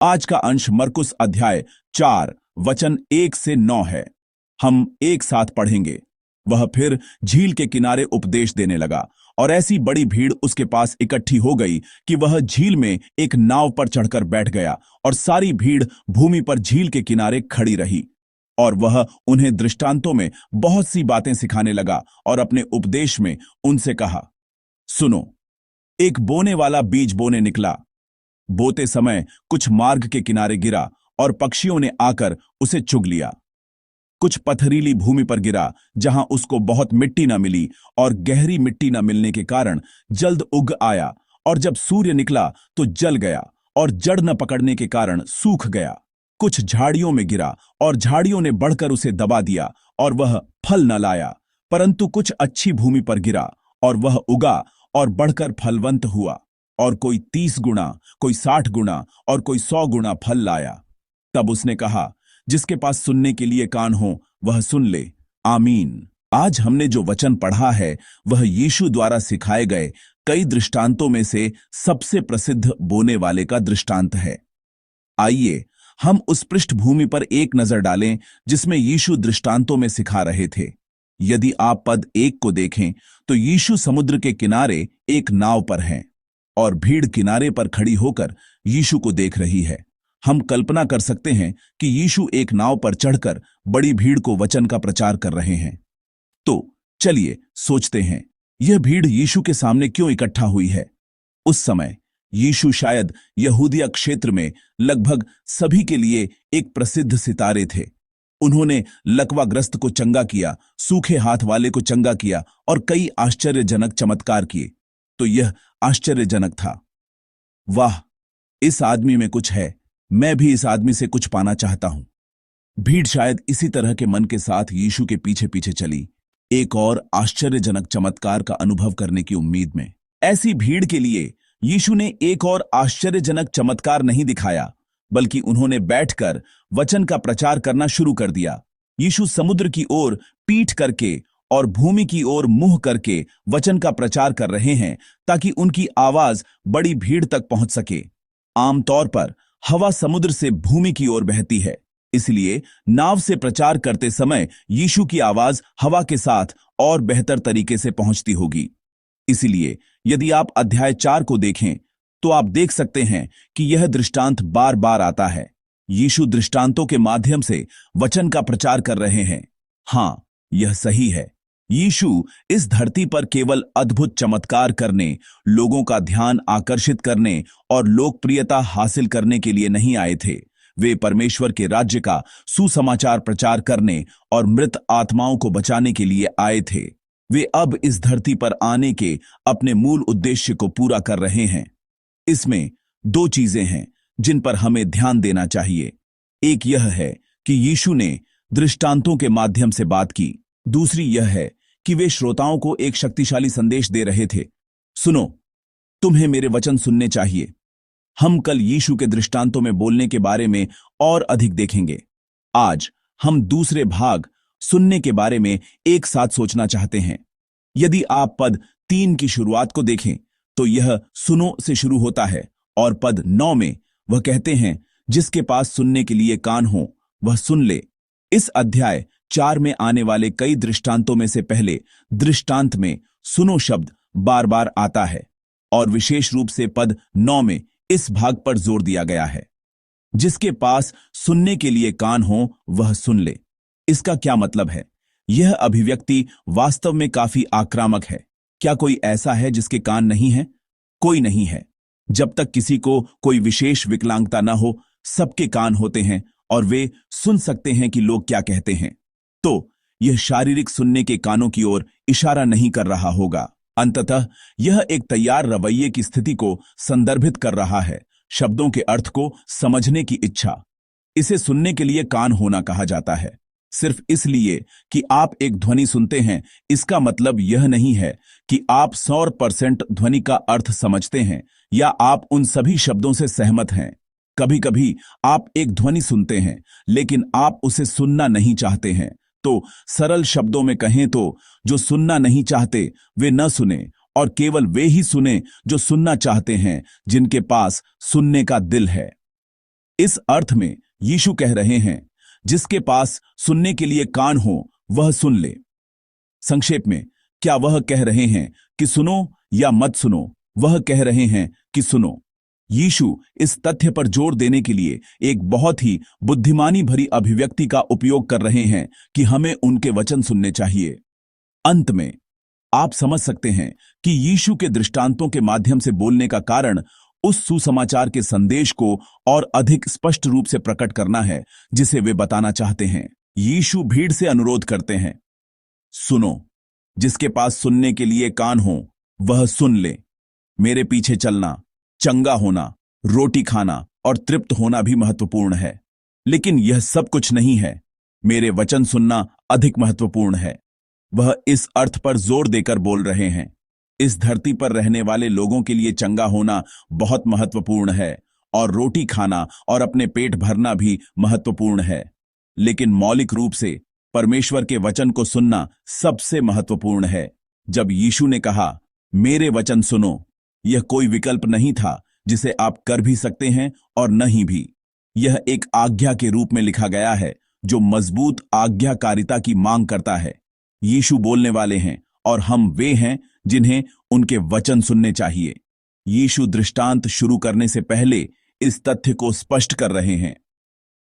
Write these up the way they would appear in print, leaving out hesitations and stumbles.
आज का अंश मरकुस अध्याय 4 वचन 1 से 9 है। हम एक साथ पढ़ेंगे। वह फिर झील के किनारे उपदेश देने लगा और ऐसी बड़ी भीड़ उसके पास इकट्ठी हो गई कि वह झील में एक नाव पर चढ़कर बैठ गया और सारी भीड़ भूमि पर झील के किनारे खड़ी रही। और वह उन्हें दृष्टांतों में बहुत सी बातें सिखाने लगा और अपने उपदेश में उनसे कहा, सुनो, एक बोने वाला बीज बोने निकला। बोते समय कुछ मार्ग के किनारे गिरा और पक्षियों ने आकर उसे चुग लिया। कुछ पथरीली भूमि पर गिरा जहां उसको बहुत मिट्टी न मिली और गहरी मिट्टी न मिलने के कारण जल्द उग आया, और जब सूर्य निकला तो जल गया और जड़ न पकड़ने के कारण सूख गया। कुछ झाड़ियों में गिरा और झाड़ियों ने बढ़कर उसे दबा दिया और वह फल न लाया। परंतु कुछ अच्छी भूमि पर गिरा और वह उगा और बढ़कर फलवंत हुआ, और कोई 30 गुना, कोई 60 गुना और कोई 100 गुना फल लाया। तब उसने कहा, जिसके पास सुनने के लिए कान हो वह सुन ले। आमीन। आज हमने जो वचन पढ़ा है वह यीशु द्वारा सिखाए गए कई दृष्टांतों में से सबसे प्रसिद्ध बोने वाले का दृष्टांत है। आइए हम उस पृष्ठभूमि पर एक नजर डालें जिसमें यीशु दृष्टांतों में सिखा रहे थे। यदि आप पद 1 को देखें तो यीशु समुद्र के किनारे एक नाव पर हैं और भीड़ किनारे पर खड़ी होकर यीशु को देख रही है। हम कल्पना कर सकते हैं कि यीशु एक नाव पर चढ़कर बड़ी भीड़ को वचन का प्रचार कर रहे हैं। तो चलिए सोचते हैं, यह भीड़ यीशु के सामने क्यों इकट्ठा हुई है? उस समय यीशु शायद यहूदिया क्षेत्र में लगभग सभी के लिए एक प्रसिद्ध सितारे थे। उन्होंने लकवाग्रस्त को चंगा किया, सूखे हाथ वाले को चंगा किया और कई आश्चर्यजनक चमत्कार किए। तो यह आश्चर्यजनक था। वाह, इस आदमी में कुछ है, मैं भी इस आदमी से कुछ पाना चाहता हूं। भीड़ शायद इसी तरह के मन के साथ यीशु के पीछे पीछे चली, एक और आश्चर्यजनक चमत्कार का अनुभव करने की उम्मीद में। ऐसी भीड़ के लिए यीशु ने एक और आश्चर्यजनक चमत्कार नहीं दिखाया, बल्कि उन्होंने बैठकर वचन का प्रचार करना शुरू कर दिया। यीशु समुद्र की ओर पीठ करके और भूमि की ओर मुंह करके वचन का प्रचार कर रहे हैं ताकि उनकी आवाज बड़ी भीड़ तक पहुंच सके। आमतौर पर हवा समुद्र से भूमि की ओर बहती है, इसलिए नाव से प्रचार करते समय यीशु की आवाज हवा के साथ और बेहतर तरीके से पहुंचती होगी। इसलिए यदि आप अध्याय 4 को देखें तो आप देख सकते हैं कि यह दृष्टांत बार बार आता है। यीशु दृष्टांतों के माध्यम से वचन का प्रचार कर रहे हैं। हां, यह सही है। यीशु इस धरती पर केवल अद्भुत चमत्कार करने, लोगों का ध्यान आकर्षित करने और लोकप्रियता हासिल करने के लिए नहीं आए थे। वे परमेश्वर के राज्य का सुसमाचार प्रचार करने और मृत आत्माओं को बचाने के लिए आए थे। वे अब इस धरती पर आने के अपने मूल उद्देश्य को पूरा कर रहे हैं। इसमें 2 चीजें हैं जिन पर हमें ध्यान देना चाहिए। एक यह है कि यीशु ने दृष्टांतों के माध्यम से बात की। दूसरी यह है कि वे श्रोताओं को एक शक्तिशाली संदेश दे रहे थे। सुनो, तुम्हें मेरे वचन सुनने चाहिए। हम कल यीशु के दृष्टांतों में बोलने के बारे में और अधिक देखेंगे। आज हम दूसरे भाग सुनने के बारे में एक साथ सोचना चाहते हैं। यदि आप पद 3 की शुरुआत को देखें तो यह सुनो से शुरू होता है और पद 9 में वह कहते हैं, जिसके पास सुनने के लिए कान हो वह सुन ले। इस अध्याय 4 में आने वाले कई दृष्टांतों में से पहले दृष्टांत में सुनो शब्द बार बार आता है और विशेष रूप से पद 9 में इस भाग पर जोर दिया गया है, जिसके पास सुनने के लिए कान हो वह सुन ले। इसका क्या मतलब है? यह अभिव्यक्ति वास्तव में काफी आक्रामक है। क्या कोई ऐसा है जिसके कान नहीं है? कोई नहीं है। जब तक किसी को कोई विशेष विकलांगता न हो, सबके कान होते हैं और वे सुन सकते हैं कि लोग क्या कहते हैं। तो यह शारीरिक सुनने के कानों की ओर इशारा नहीं कर रहा होगा। अंततः यह एक तैयार रवैये की स्थिति को संदर्भित कर रहा है, शब्दों के अर्थ को समझने की इच्छा। इसे सुनने के लिए कान होना कहा जाता है। सिर्फ इसलिए कि आप एक ध्वनि सुनते हैं, इसका मतलब यह नहीं है कि आप 100% ध्वनि का अर्थ समझते हैं या आप उन सभी शब्दों से सहमत हैं। कभी कभी आप एक ध्वनि सुनते हैं लेकिन आप उसे सुनना नहीं चाहते हैं। तो सरल शब्दों में कहें तो जो सुनना नहीं चाहते वे न सुने और केवल वे ही सुने जो सुनना चाहते हैं, जिनके पास सुनने का दिल है। इस अर्थ में यीशु कह रहे हैं, जिसके पास सुनने के लिए कान हो वह सुन ले। संक्षेप में, क्या वह कह रहे हैं कि सुनो या मत सुनो? वह कह रहे हैं कि सुनो। यीशु इस तथ्य पर जोर देने के लिए एक बहुत ही बुद्धिमानी भरी अभिव्यक्ति का उपयोग कर रहे हैं कि हमें उनके वचन सुनने चाहिए। अंत में आप समझ सकते हैं कि यीशु के दृष्टांतों के माध्यम से बोलने का कारण उस सुसमाचार के संदेश को और अधिक स्पष्ट रूप से प्रकट करना है जिसे वे बताना चाहते हैं। यीशु भीड़ से अनुरोध करते हैं, सुनो, जिसके पास सुनने के लिए कान हो वह सुन ले। मेरे पीछे चलना, चंगा होना, रोटी खाना और तृप्त होना भी महत्वपूर्ण है, लेकिन यह सब कुछ नहीं है। मेरे वचन सुनना अधिक महत्वपूर्ण है। वह इस अर्थ पर जोर देकर बोल रहे हैं, इस धरती पर रहने वाले लोगों के लिए चंगा होना बहुत महत्वपूर्ण है और रोटी खाना और अपने पेट भरना भी महत्वपूर्ण है, लेकिन मौलिक रूप से परमेश्वर के वचन को सुनना सबसे महत्वपूर्ण है। जब यीशु ने कहा, मेरे वचन सुनो, यह कोई विकल्प नहीं था जिसे आप कर भी सकते हैं और नहीं भी। यह एक आज्ञा के रूप में लिखा गया है जो मजबूत आज्ञाकारिता की मांग करता है। यीशु बोलने वाले हैं और हम वे हैं जिन्हें उनके वचन सुनने चाहिए। यीशु दृष्टांत शुरू करने से पहले इस तथ्य को स्पष्ट कर रहे हैं।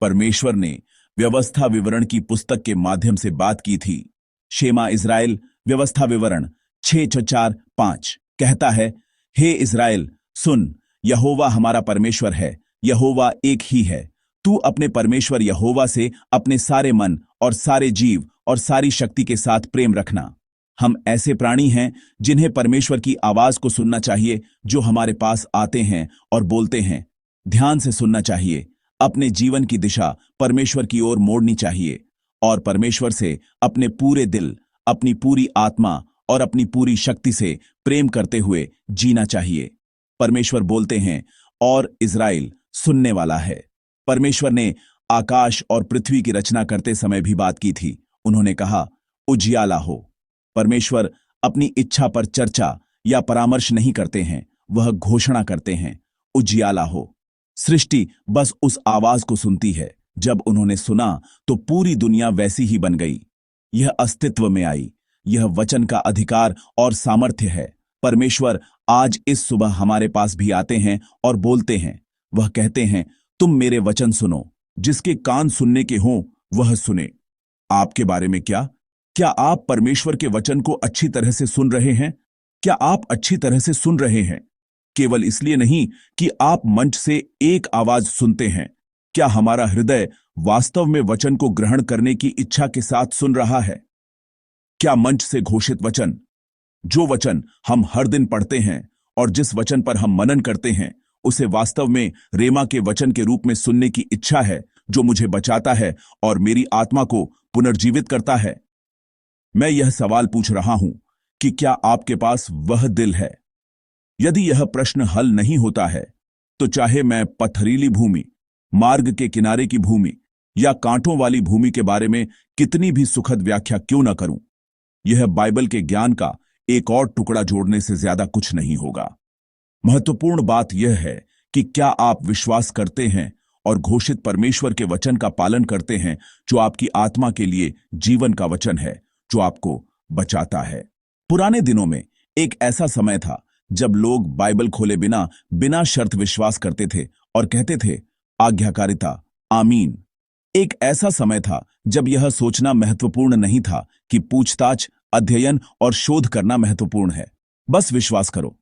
परमेश्वर ने व्यवस्था विवरण की पुस्तक के माध्यम से बात की थी। शेमा इज़राइल व्यवस्था विवरण 6:4-5 कहता है, हे इज़राइल सुन, यहोवा हमारा परमेश्वर है, यहोवा एक ही है। तू अपने परमेश्वर यहोवा से अपने सारे मन और सारे जीव और सारी शक्ति के साथ प्रेम रखना। हम ऐसे प्राणी हैं जिन्हें परमेश्वर की आवाज को सुनना चाहिए, जो हमारे पास आते हैं और बोलते हैं। ध्यान से सुनना चाहिए। अपने जीवन की दिशा परमेश्वर की ओर मोड़नी चाहिए और परमेश्वर से अपने पूरे दिल, अपनी पूरी आत्मा और अपनी पूरी शक्ति से प्रेम करते हुए जीना चाहिए। परमेश्वर बोलते हैं और इज़राइल सुनने वाला है। परमेश्वर ने आकाश और पृथ्वी की रचना करते समय भी बात की थी। उन्होंने कहा, उजियाला हो। परमेश्वर अपनी इच्छा पर चर्चा या परामर्श नहीं करते हैं, वह घोषणा करते हैं, उजियाला हो। सृष्टि बस उस आवाज को सुनती है। जब उन्होंने सुना तो पूरी दुनिया वैसी ही बन गई। यह अस्तित्व में आई। यह वचन का अधिकार और सामर्थ्य है। परमेश्वर आज इस सुबह हमारे पास भी आते हैं और बोलते हैं। वह कहते हैं, तुम मेरे वचन सुनो, जिसके कान सुनने के हों वह सुने। आपके बारे में क्या? क्या आप परमेश्वर के वचन को अच्छी तरह से सुन रहे हैं? क्या आप अच्छी तरह से सुन रहे हैं? केवल इसलिए नहीं कि आप मंच से एक आवाज सुनते हैं। क्या हमारा हृदय वास्तव में वचन को ग्रहण करने की इच्छा के साथ सुन रहा है? क्या मंच से घोषित वचन, जो वचन हम हर दिन पढ़ते हैं और जिस वचन पर हम मनन करते हैं, उसे वास्तव में रेमा के वचन के रूप में सुनने की इच्छा है, जो मुझे बचाता है और मेरी आत्मा को पुनर्जीवित करता है? मैं यह सवाल पूछ रहा हूं कि क्या आपके पास वह दिल है? यदि यह प्रश्न हल नहीं होता है, तो चाहे मैं पथरीली भूमि, मार्ग के किनारे की भूमि या कांटों वाली भूमि के बारे में कितनी भी सुखद व्याख्या क्यों न करूं, यह बाइबल के ज्ञान का एक और टुकड़ा जोड़ने से ज्यादा कुछ नहीं होगा। महत्वपूर्ण बात यह है कि क्या आप विश्वास करते हैं और घोषित परमेश्वर के वचन का पालन करते हैं, जो आपकी आत्मा के लिए जीवन का वचन है, जो आपको बचाता है। पुराने दिनों में एक ऐसा समय था जब लोग बाइबल खोले बिना बिना शर्त विश्वास करते थे और कहते थे, आज्ञाकारिता, आमीन। एक ऐसा समय था जब यह सोचना महत्वपूर्ण नहीं था कि पूछताछ, अध्ययन और शोध करना महत्वपूर्ण है। बस विश्वास करो।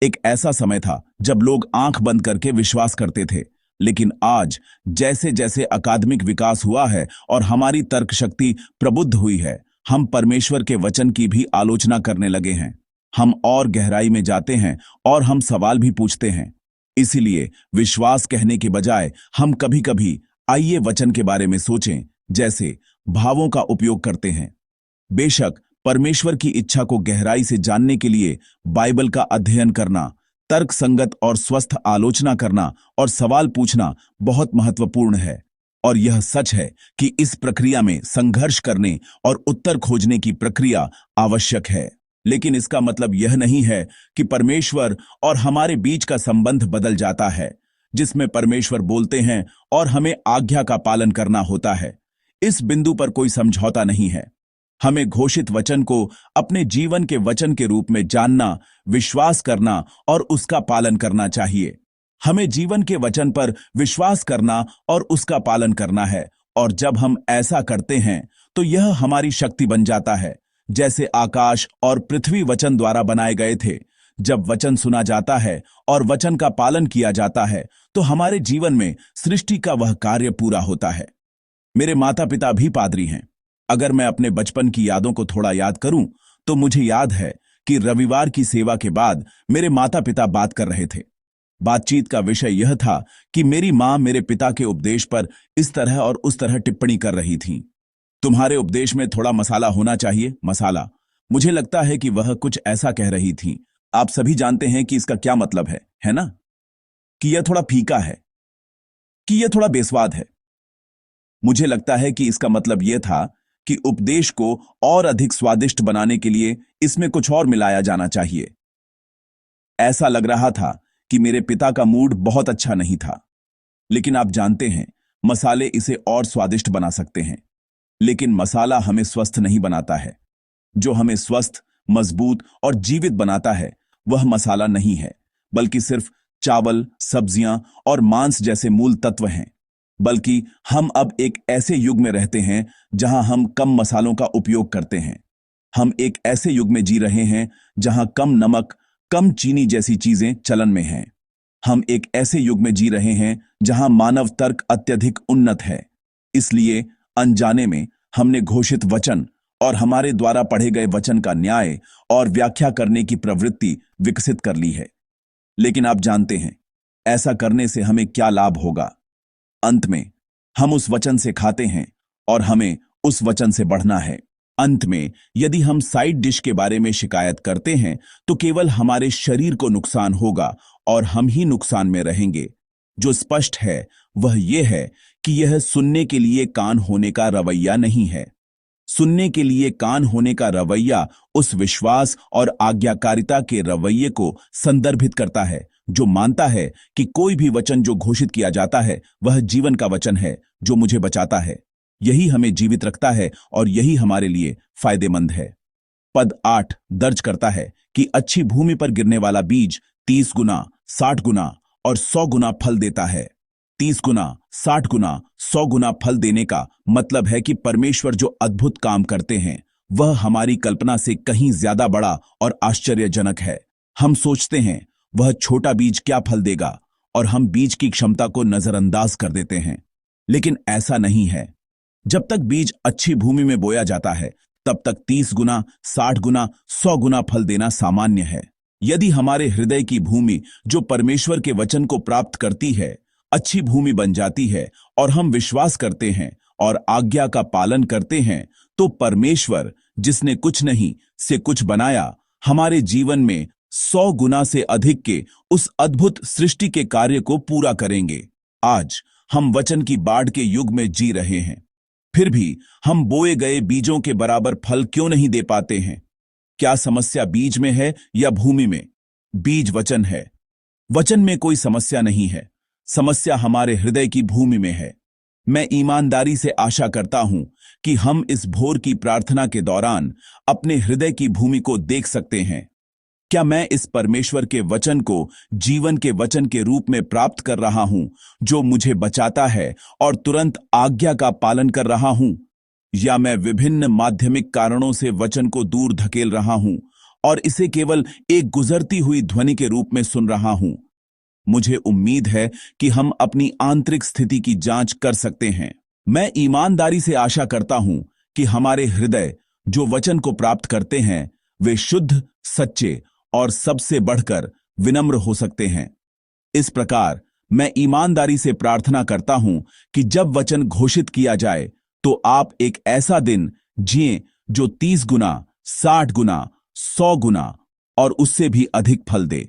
एक ऐसा समय था जब लोग आंख बंद करके विश्वास करते थे। लेकिन आज जैसे जैसे अकादमिक विकास हुआ है और हमारी तर्क शक्ति प्रबुद्ध हुई है, हम परमेश्वर के वचन की भी आलोचना करने लगे हैं। हम और गहराई में जाते हैं और हम सवाल भी पूछते हैं। इसीलिए विश्वास कहने के बजाय हम कभी-कभी आइए वचन के बारे में सोचें जैसे भावों का उपयोग करते हैं। बेशक परमेश्वर की इच्छा को गहराई से जानने के लिए बाइबल का अध्ययन करना, तर्क संगत और स्वस्थ आलोचना करना और सवाल पूछना बहुत महत्वपूर्ण है। और यह सच है कि इस प्रक्रिया में संघर्ष करने और उत्तर खोजने की प्रक्रिया आवश्यक है। लेकिन इसका मतलब यह नहीं है कि परमेश्वर और हमारे बीच का संबंध बदल जाता है। जिसमें परमेश्वर बोलते हैं और हमें आज्ञा का पालन करना होता है। इस बिंदु पर कोई समझौता नहीं है। हमें घोषित वचन को अपने जीवन के वचन के रूप में जानना, विश्वास करना और उसका पालन करना चाहिए। हमें जीवन के वचन पर विश्वास करना और उसका पालन करना है, और जब हम ऐसा करते हैं तो यह हमारी शक्ति बन जाता है। जैसे आकाश और पृथ्वी वचन द्वारा बनाए गए थे, जब वचन सुना जाता है और वचन का पालन किया जाता है तो हमारे जीवन में सृष्टि का वह कार्य पूरा होता है। मेरे माता पिता भी पादरी हैं। अगर मैं अपने बचपन की यादों को थोड़ा याद करूं तो मुझे याद है कि रविवार की सेवा के बाद मेरे माता पिता बात कर रहे थे। बातचीत का विषय यह था कि मेरी मां मेरे पिता के उपदेश पर इस तरह और उस तरह टिप्पणी कर रही थीं। तुम्हारे उपदेश में थोड़ा मसाला होना चाहिए, मसाला। मुझे लगता है कि वह कुछ ऐसा कह रही थीं। आप सभी जानते हैं कि इसका क्या मतलब है ना? कि यह थोड़ा फीका है, कि यह थोड़ा बेस्वाद है। मुझे लगता है कि इसका मतलब यह था कि उपदेश को और अधिक स्वादिष्ट बनाने के लिए इसमें कुछ और मिलाया जाना चाहिए। ऐसा लग रहा था कि मेरे पिता का मूड बहुत अच्छा नहीं था। लेकिन आप जानते हैं, मसाले इसे और स्वादिष्ट बना सकते हैं, लेकिन मसाला हमें स्वस्थ नहीं बनाता है। जो हमें स्वस्थ, मजबूत और जीवित बनाता है वह मसाला नहीं है, बल्कि सिर्फ चावल, सब्जियां और मांस जैसे मूल तत्व हैं। बल्कि हम अब एक ऐसे युग में रहते हैं जहां हम कम मसालों का उपयोग करते हैं। हम एक ऐसे युग में जी रहे हैं जहां कम नमक, कम चीनी जैसी चीजें चलन में हैं। हम एक ऐसे युग में जी रहे हैं जहां मानव तर्क अत्यधिक उन्नत है। इसलिए अनजाने में हमने घोषित वचन और हमारे द्वारा पढ़े गए वचन का न्याय और व्याख्या करने की प्रवृत्ति विकसित कर ली है। लेकिन आप जानते हैं, ऐसा करने से हमें क्या लाभ होगा? अंत में हम उस वचन से खाते हैं और हमें उस वचन से बढ़ना है। अंत में यदि हम साइड डिश के बारे में शिकायत करते हैं तो केवल हमारे शरीर को नुकसान होगा और हम ही नुकसान में रहेंगे। जो स्पष्ट है वह यह है कि यह सुनने के लिए कान होने का रवैया नहीं है। सुनने के लिए कान होने का रवैया उस विश्वास और आज्ञाकारिता के रवैये को संदर्भित करता है जो मानता है कि कोई भी वचन जो घोषित किया जाता है वह जीवन का वचन है जो मुझे बचाता है। यही हमें जीवित रखता है और यही हमारे लिए फायदेमंद है। पद 8 दर्ज करता है कि अच्छी भूमि पर गिरने वाला बीज 30 गुना, 60 गुना और 100 गुना फल देता है। 30 गुना, 60 गुना, 100 गुना फल देने का मतलब है कि परमेश्वर जो अद्भुत काम करते हैं वह हमारी कल्पना से कहीं ज्यादा बड़ा और आश्चर्यजनक है। हम सोचते हैं वह छोटा बीज क्या फल देगा और हम बीज की क्षमता को नजरअंदाज कर देते हैं, लेकिन ऐसा नहीं है। जब तक बीज अच्छी भूमि में बोया जाता है तब तक 30 गुना, 60 गुना, 100 गुना फल देना सामान्य है। यदि हमारे हृदय की भूमि जो परमेश्वर के वचन को प्राप्त करती है अच्छी भूमि बन जाती है और हम विश्वास करते हैं और आज्ञा का पालन करते हैं, तो परमेश्वर जिसने कुछ नहीं से कुछ बनाया हमारे जीवन में 100 गुना से अधिक के उस अद्भुत सृष्टि के कार्य को पूरा करेंगे। आज हम वचन की बाढ़ के युग में जी रहे हैं, फिर भी हम बोए गए बीजों के बराबर फल क्यों नहीं दे पाते हैं? क्या समस्या बीज में है या भूमि में? बीज वचन है। वचन में कोई समस्या नहीं है, समस्या हमारे हृदय की भूमि में है। मैं ईमानदारी से आशा करता हूं कि हम इस भोर की प्रार्थना के दौरान अपने हृदय की भूमि को देख सकते हैं। क्या मैं इस परमेश्वर के वचन को जीवन के वचन के रूप में प्राप्त कर रहा हूं जो मुझे बचाता है और तुरंत आज्ञा का पालन कर रहा हूं, या मैं विभिन्न माध्यमिक कारणों से वचन को दूर धकेल रहा हूं और इसे केवल एक गुजरती हुई ध्वनि के रूप में सुन रहा हूं? मुझे उम्मीद है कि हम अपनी आंतरिक स्थिति की जांच कर सकते हैं। मैं ईमानदारी से आशा करता हूं कि हमारे हृदय जो वचन को प्राप्त करते हैं वे शुद्ध, सच्चे और सबसे बढ़कर विनम्र हो सकते हैं। इस प्रकार मैं ईमानदारी से प्रार्थना करता हूं कि जब वचन घोषित किया जाए तो आप एक ऐसा दिन जिएं जो 30 गुना, 60 गुना, 100 गुना और उससे भी अधिक फल दे।